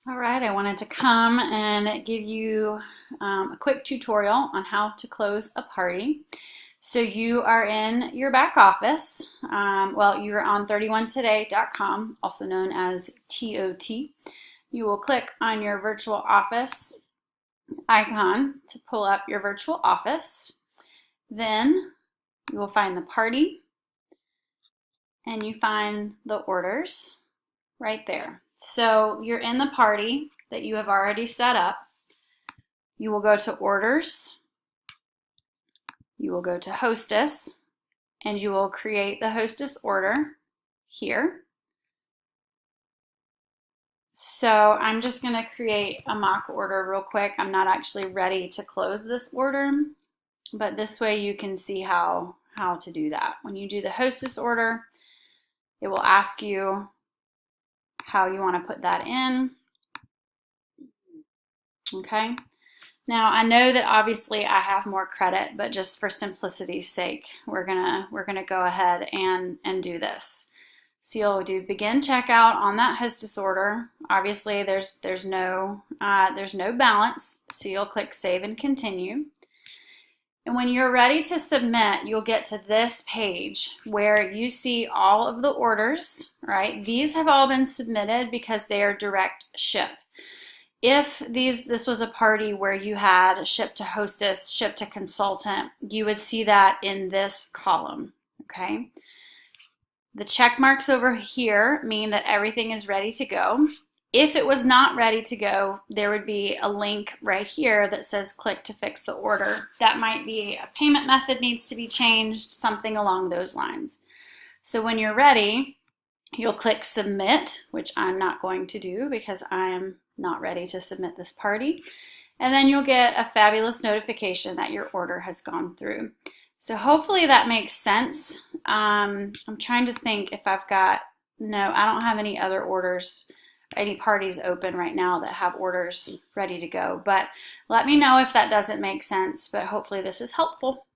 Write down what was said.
All right, I wanted to come and give you a quick tutorial on how to close a party. So you are in your back office. Well, you're on 31today.com, also known as TOT. You will click on your virtual office icon to pull up your virtual office. Then you will find the party and you find the orders right there. So you're in the party that you have already set up. You will go to orders, you will go to hostess, and you will create the hostess order here. So I'm just going to create a mock order real quick. I'm not actually ready to close this order, but this way you can see how to do that. When you do the hostess order, it will ask you how you want to put that in. Okay. Now I know that obviously I have more credit, but just for simplicity's sake, we're gonna go ahead and do this. So you'll do begin checkout on that hostess order. Obviously there's no balance, so you'll click save and continue. And when you're ready to submit, you'll get to this page where you see all of the orders, right? These have all been submitted because they are direct ship. If this was a party where you had ship to hostess, ship to consultant, you would see that in this column, okay? The check marks over here mean that everything is ready to go. If it was not ready to go, there would be a link right here that says click to fix the order. That might be a payment method needs to be changed, something along those lines. So when you're ready, you'll click submit, which I'm not going to do because I am not ready to submit this party. And then you'll get a fabulous notification that your order has gone through. So hopefully that makes sense. I'm trying to think if I've got, no, I don't have any other orders, any parties open right now that have orders ready to go. But let me know if that doesn't make sense, but hopefully this is helpful.